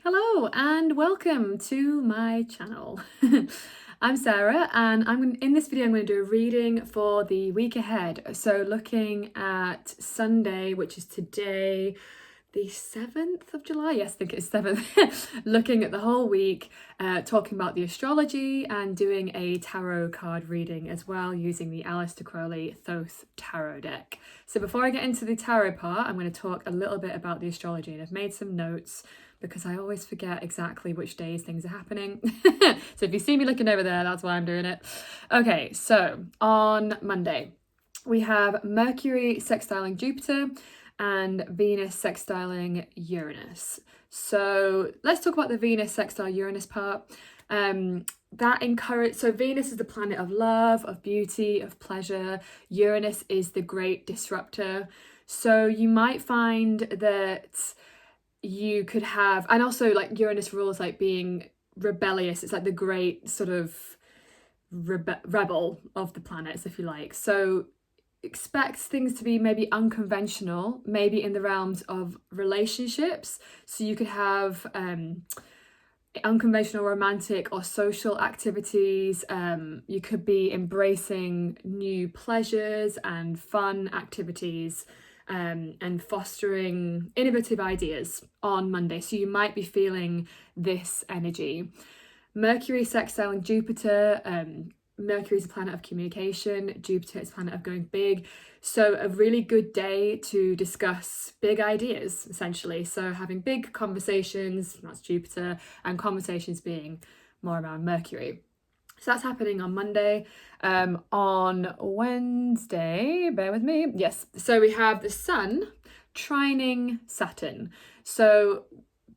Hello and welcome to my channel. I'm Sarah and in this video I'm going to do a reading for the week ahead. So looking at Sunday, which is today, the 7th of July. Yes, I think it's 7th. Looking at the whole week, talking about the astrology and doing a tarot card reading as well using the Astrology Thoth Tarot Deck. So before I get into the tarot part, I'm going to talk a little bit about the astrology, and I've made some notes because I always forget exactly which days things are happening. So if you see me looking over there, that's why I'm doing it. Okay, so on Monday, we have Mercury sextiling Jupiter and Venus sextiling Uranus. So let's talk about the Venus sextile Uranus part. So Venus is the planet of love, of beauty, of pleasure. Uranus is the great disruptor. So you might find that you could have, and also like Uranus rules like being rebellious. It's like the great sort of rebel of the planets, if you like. So expect things to be maybe unconventional, maybe in the realms of relationships. So you could have unconventional romantic or social activities. You could be embracing new pleasures and fun activities. And fostering innovative ideas on Monday. So you might be feeling this energy. Mercury sextiling Jupiter. Mercury is a planet of communication. Jupiter is a planet of going big. So a really good day to discuss big ideas, essentially. So having big conversations, that's Jupiter, and conversations being more around Mercury. So that's happening on Monday. On Wednesday, bear with me. Yes, so we have the Sun trining Saturn. So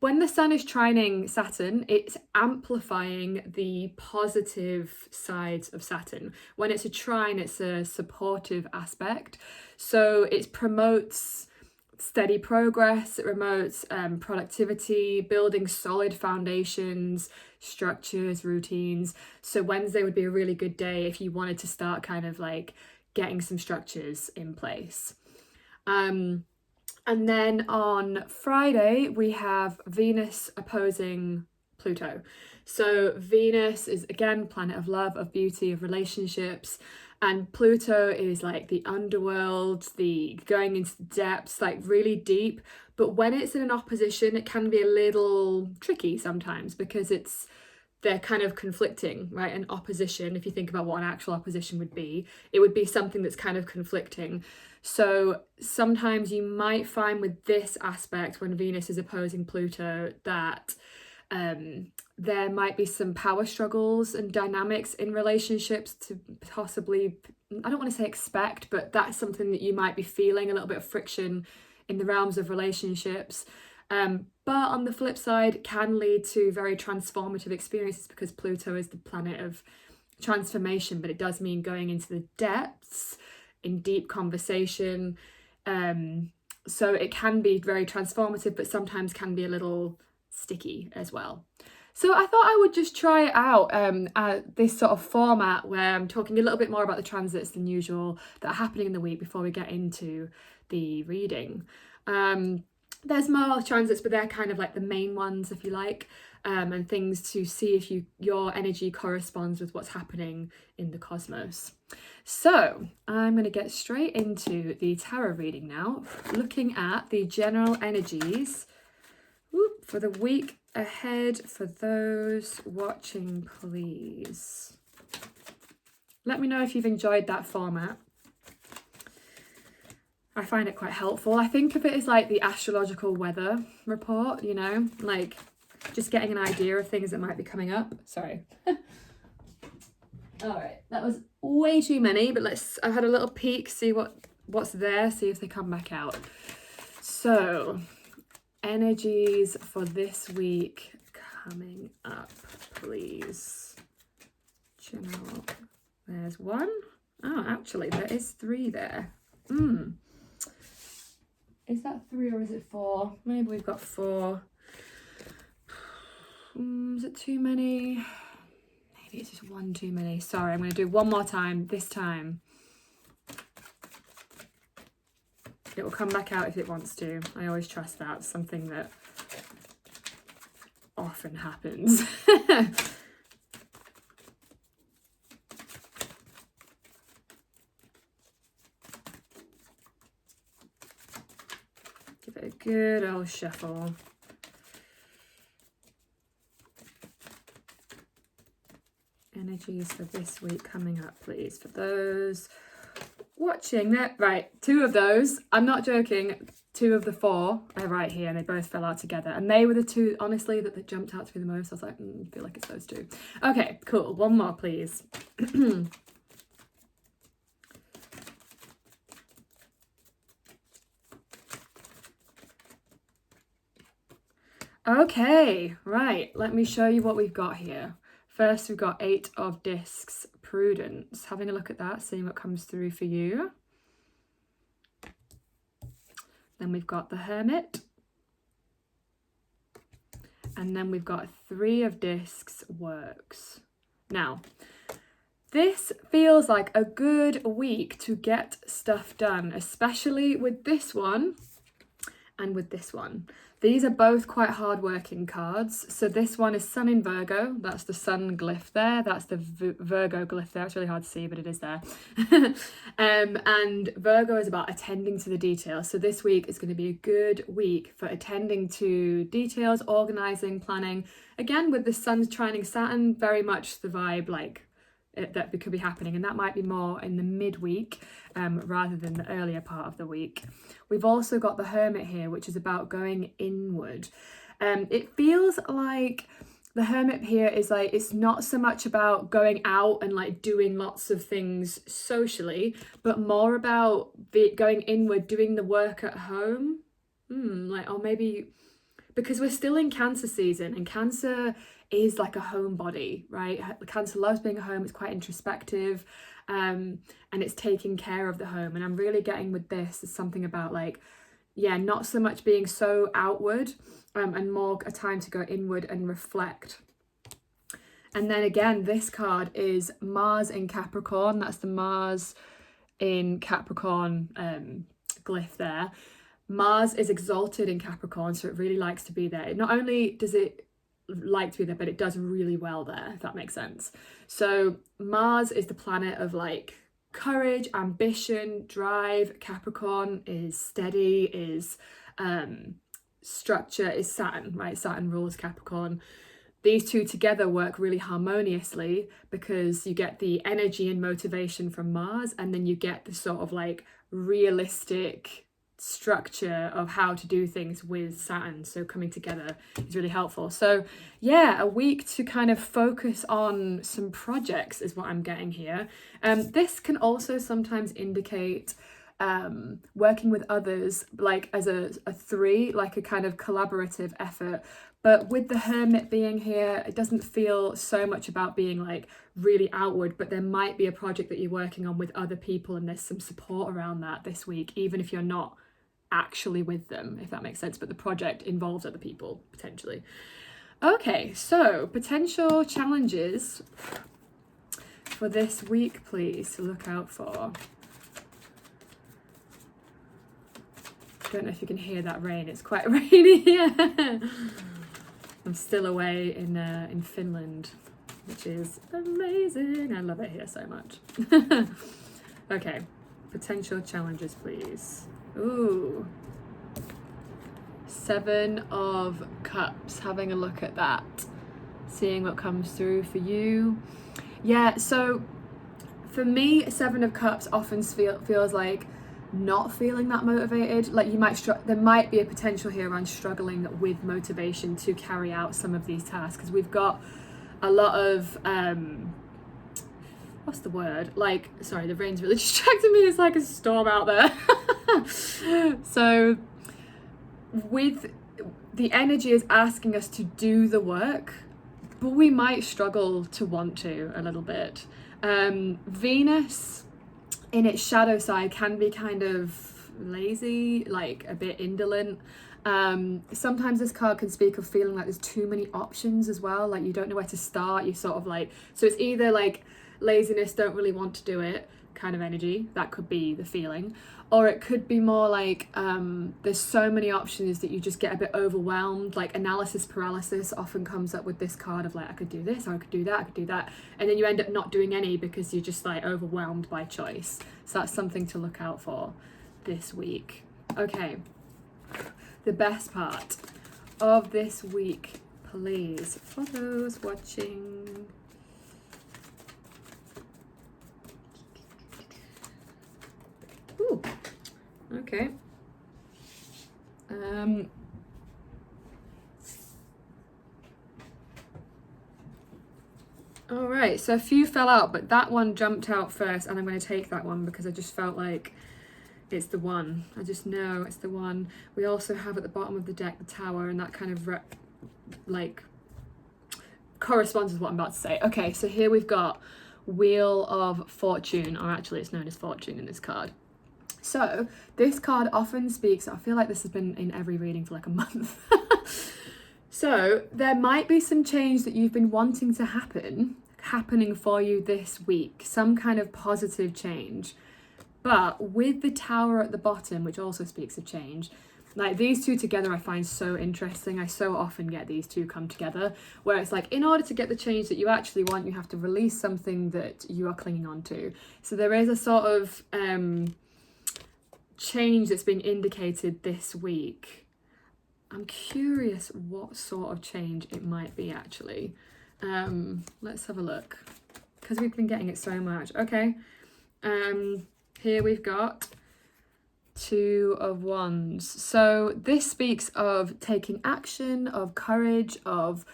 when the Sun is trining Saturn, it's amplifying the positive sides of Saturn. When it's a trine, it's a supportive aspect. So it promotes steady progress, it promotes productivity, building solid foundations, structures, routines. So Wednesday would be a really good day if you wanted to start kind of like getting some structures in place. And then on Friday, we have Venus opposing Pluto. So Venus is, again, planet of love, of beauty, of relationships. And Pluto is like the underworld, the going into the depths, like really deep. But when it's in an opposition, it can be a little tricky sometimes because they're kind of conflicting, right? An opposition, if you think about what an actual opposition would be, it would be something that's kind of conflicting. So sometimes you might find with this aspect, when Venus is opposing Pluto, that there might be some power struggles and dynamics in relationships to possibly, I don't want to say expect, but that's something that you might be feeling, a little bit of friction in the realms of relationships. But on the flip side, can lead to very transformative experiences because Pluto is the planet of transformation, but it does mean going into the depths in deep conversation. So it can be very transformative, but sometimes can be a little sticky as well. So I thought I would just try it out this sort of format where I'm talking a little bit more about the transits than usual that are happening in the week before we get into the reading. There's more transits, but they're kind of like the main ones, if you like, and things to see if your energy corresponds with what's happening in the cosmos. So I'm going to get straight into the tarot reading now, looking at the general energies for the week ahead for those watching, please. Let me know if you've enjoyed that format. I find it quite helpful. I think of it as like the astrological weather report, you know, like just getting an idea of things that might be coming up. Sorry. All right, that was way too many, but I've had a little peek, see what's there, see if they come back out. So, energies for this week coming up, please. General, there's one. Oh, actually, there is 3 there. Is that 3 or is it 4? Maybe we've got 4. Is it too many? Maybe it's just 1 too many. Sorry, I'm going to do one more time. This time it will come back out if it wants to. I always trust that. Something that often happens. Give it a good old shuffle. Energies for this week coming up, please, for those watching that. Right, 2 of those, I'm not joking, 2 of the 4 are right here, and they both fell out together, and they were the 2 honestly that jumped out to me the most. I was like, I feel like it's those 2. Okay, cool. 1 more, please. Okay, right, let me show you what we've got here. First, we've got 8 of Discs, Prudence. Having a look at that, seeing what comes through for you. Then we've got the Hermit. And then we've got 3 of Discs, Works. Now, this feels like a good week to get stuff done, especially with this one and with this one. These are both quite hard-working cards. So this one is Sun in Virgo. That's the Sun glyph there. That's the Virgo glyph there. It's really hard to see, but it is there. And Virgo is about attending to the details. So this week is going to be a good week for attending to details, organising, planning. Again, with the Sun trining Saturn, very much the vibe like that could be happening, and that might be more in the midweek rather than the earlier part of the week. We've also got the Hermit here, which is about going inward. It feels like the Hermit here is like, it's not so much about going out and like doing lots of things socially, but more about going inward, doing the work at home. Or maybe because we're still in Cancer season, and Cancer is like a homebody, right? Cancer loves being at home. It's quite introspective, and it's taking care of the home. And I'm really getting with this is something about like, yeah, not so much being so outward, and more a time to go inward and reflect. And then again, this card is Mars in Capricorn. That's the Mars in Capricorn glyph there. Mars is exalted in Capricorn, so it really likes to be there. Not only does it like to be there, but it does really well there, if that makes sense. So Mars is the planet of like courage, ambition, drive. Capricorn is steady, is structure, is Saturn, right? Saturn rules Capricorn. These 2 together work really harmoniously because you get the energy and motivation from Mars, and then you get the sort of like realistic structure of how to do things with Saturn. So coming together is really helpful. So yeah, a week to kind of focus on some projects is what I'm getting here. This can also sometimes indicate working with others, like as a 3, like a kind of collaborative effort. But with the Hermit being here, it doesn't feel so much about being like really outward, but there might be a project that you're working on with other people, and there's some support around that this week, even if you're not actually with them, if that makes sense, but the project involves other people potentially. Okay, so potential challenges for this week, please, to look out for. Don't know if you can hear that rain. It's quite rainy here. I'm still away in Finland, which is amazing. I love it here so much. Okay, potential challenges, please. Ooh, 7 of Cups. Having a look at that, seeing what comes through for you. Yeah, so for me, 7 of Cups often feels like not feeling that motivated. Like you might there might be a potential here around struggling with motivation to carry out some of these tasks, because we've got a lot of what's the word, like, sorry, the rain's really distracting me. It's like a storm out there. So with the energy is asking us to do the work, but we might struggle to want to a little bit. Venus in its shadow side can be kind of lazy, like a bit indolent. Sometimes this card can speak of feeling like there's too many options as well, like you don't know where to start. You sort of like, so it's either like laziness, don't really want to do it, kind of energy. That could be the feeling. Or it could be more like there's so many options that you just get a bit overwhelmed. Like analysis paralysis often comes up with this card of like, I could do this, or I could do that, I could do that. And then you end up not doing any because you're just like overwhelmed by choice. So that's something to look out for this week. Okay, the best part of this week, please, for those watching. Ooh, okay. All right, so a few fell out, but that one jumped out first, and I'm going to take that one because I just felt like it's the one. I just know it's the one. We also have at the bottom of the deck the Tower, and that kind of like corresponds with what I'm about to say. Okay, so here we've got Wheel of Fortune, or actually it's known as Fortune in this card. So this card often speaks, I feel like this has been in every reading for like a month. So there might be some change that you've been wanting to happening for you this week, some kind of positive change. But with the Tower at the bottom, which also speaks of change, like these two together I find so interesting. I so often get these two come together where it's like, in order to get the change that you actually want, you have to release something that you are clinging on to. So there is a sort of change that's being indicated this week. I'm curious what sort of change it might be actually. Let's have a look, because we've been getting it so much. Okay, here we've got Two of Wands. So this speaks of taking action, of courage, of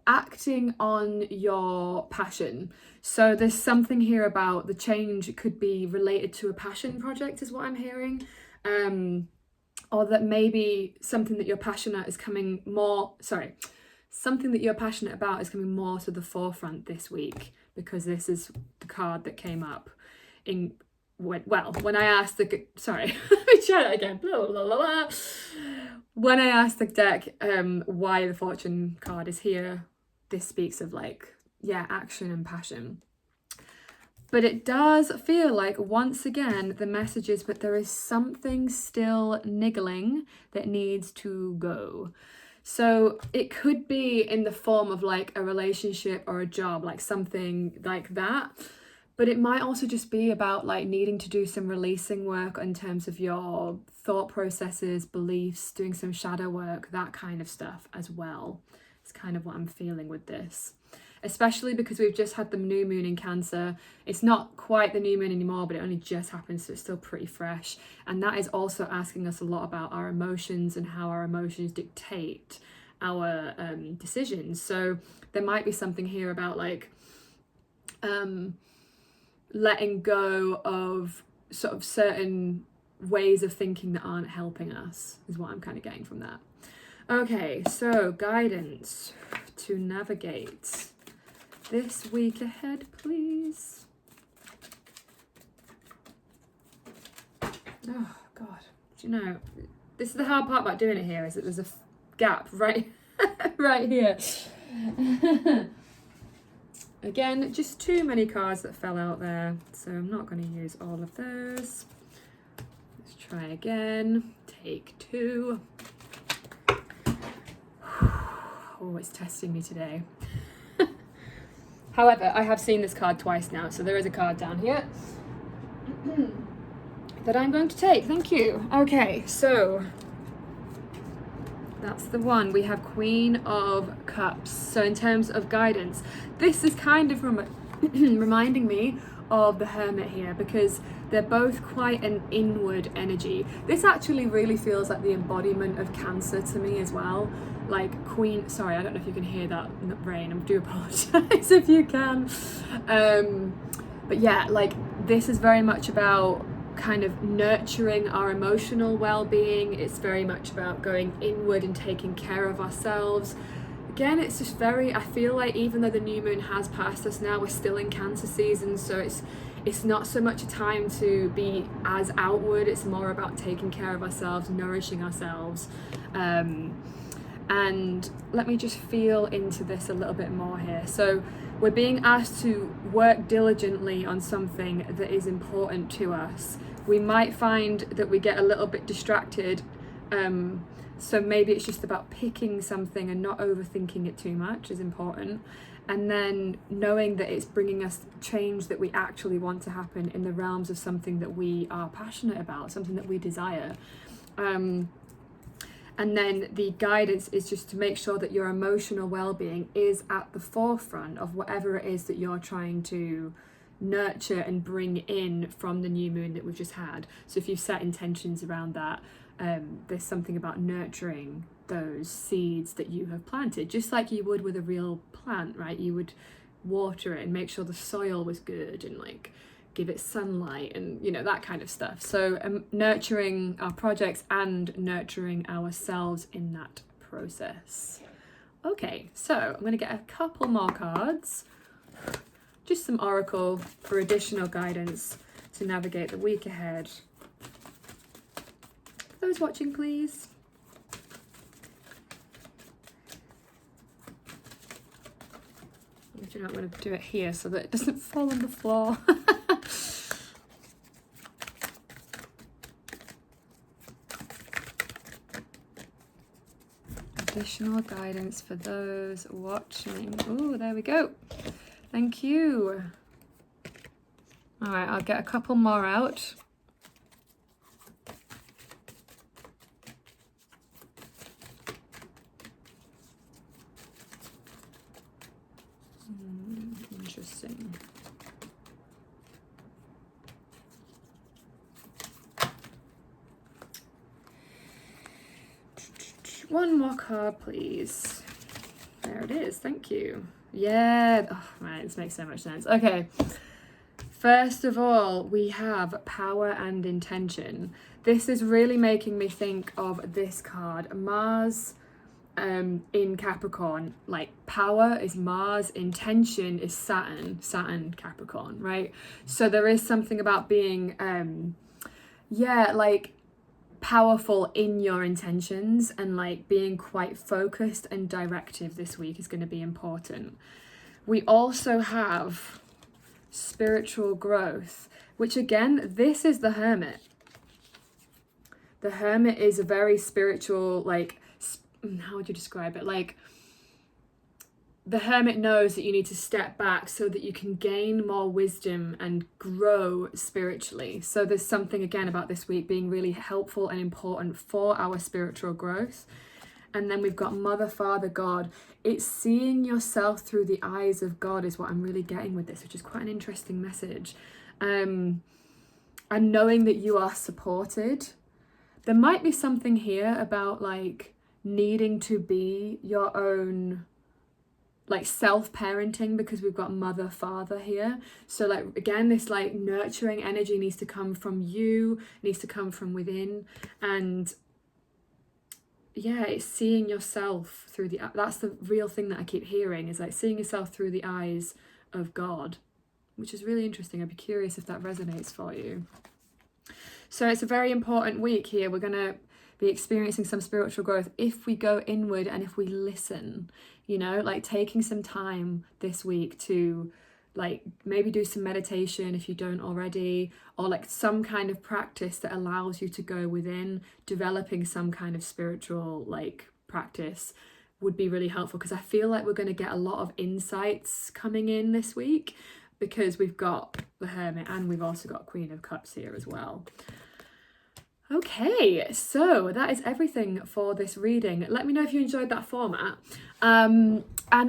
acting on your passion. So there's something here about the change could be related to a passion project is what I'm hearing. Or that maybe something that you're passionate is coming more, something that you're passionate about is coming more to the forefront this week, because this is the card that came up in, when I asked the, let me try that again. Blah, blah, blah, blah. When I asked the deck why the Fortune card is here, this speaks of like, yeah, action and passion. But it does feel like, once again, the message is, but there is something still niggling that needs to go. So it could be in the form of like a relationship or a job, like something like that. But it might also just be about like needing to do some releasing work in terms of your thought processes, beliefs, doing some shadow work, that kind of stuff as well. It's kind of what I'm feeling with this. Especially because we've just had the new moon in Cancer. It's not quite the new moon anymore, but it only just happened, so it's still pretty fresh. And that is also asking us a lot about our emotions and how our emotions dictate our decisions. So there might be something here about like letting go of sort of certain ways of thinking that aren't helping us, is what I'm kind of getting from that. Okay, so guidance to navigate this week ahead, please. Oh God, do you know, this is the hard part about doing it here, is that there's a gap right right here. Again, just too many cards that fell out there, so I'm not going to use all of those. Let's try again. Take two. Oh, it's testing me today. However, I have seen this card twice now, so there is a card down here that I'm going to take. Thank you. Okay, so that's the one. We have Queen of Cups. So in terms of guidance, this is kind of reminding me of the Hermit here, because they're both quite an inward energy. This actually really feels like the embodiment of Cancer to me as well. Like Queen, sorry, I don't know if you can hear that rain. I do apologise if you can. But yeah, like this is very much about kind of nurturing our emotional well-being. It's very much about going inward and taking care of ourselves. Again, it's just very, I feel like even though the new moon has passed us now, we're still in Cancer season, so it's not so much a time to be as outward. It's more about taking care of ourselves, nourishing ourselves. And let me just feel into this a little bit more here. So we're being asked to work diligently on something that is important to us. We might find that we get a little bit distracted. So maybe it's just about picking something and not overthinking it too much is important. And then knowing that it's bringing us change that we actually want to happen in the realms of something that we are passionate about, something that we desire. And then the guidance is just to make sure that your emotional well-being is at the forefront of whatever it is that you're trying to nurture and bring in from the new moon that we've just had. So if you've set intentions around that, there's something about nurturing those seeds that you have planted, just like you would with a real plant, right? You would water it and make sure the soil was good and like give it sunlight and, you know, that kind of stuff. So nurturing our projects and nurturing ourselves in that process. Okay, so I'm going to get a couple more cards, just some oracle for additional guidance to navigate the week ahead. For those watching, please. I'm going to do it here so that it doesn't fall on the floor. Additional guidance for those watching. Oh, there we go. Thank you. All right, I'll get a couple more out. Interesting. One more card, please. There it is. Thank you. Yeah. Oh, man, this makes so much sense. Okay. First of all, we have power and intention. This is really making me think of this card, Mars in Capricorn. Like power is Mars, intention is Saturn Capricorn, right? So there is something about being like powerful in your intentions, and like being quite focused and directive this week is going to be important. We also have spiritual growth, which again, this is the Hermit. The Hermit is a very spiritual, like, how would you describe it? Like, the Hermit knows that you need to step back so that you can gain more wisdom and grow spiritually. So there's something again about this week being really helpful and important for our spiritual growth. And then we've got Mother, Father, God. It's seeing yourself through the eyes of God is what I'm really getting with this, which is quite an interesting message. And knowing that you are supported. There might be something here about like needing to be your own, like self-parenting, because we've got Mother, Father here. So like again, this like nurturing energy needs to come from you, needs to come from within. And yeah, it's seeing yourself through the, that's the real thing that I keep hearing, is like seeing yourself through the eyes of God, which is really interesting. I'd be curious if that resonates for you. So it's a very important week here. We're going to be experiencing some spiritual growth if we go inward and if we listen, you know, like taking some time this week to like maybe do some meditation if you don't already, or like some kind of practice that allows you to go within. Developing some kind of spiritual like practice would be really helpful, because I feel like we're going to get a lot of insights coming in this week, because we've got the Hermit and we've also got Queen of Cups here as well. Okay, so that is everything for this reading. Let me know if you enjoyed that format. And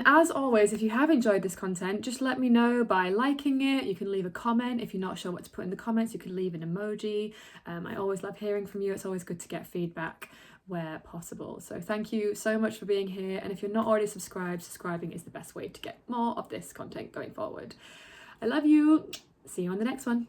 as always, if you have enjoyed this content, just let me know by liking it. You can leave a comment. If you're not sure what to put in the comments, you can leave an emoji. I always love hearing from you. It's always good to get feedback where possible. So thank you so much for being here. And if you're not already subscribed, subscribing is the best way to get more of this content going forward. I love you. See you on the next one.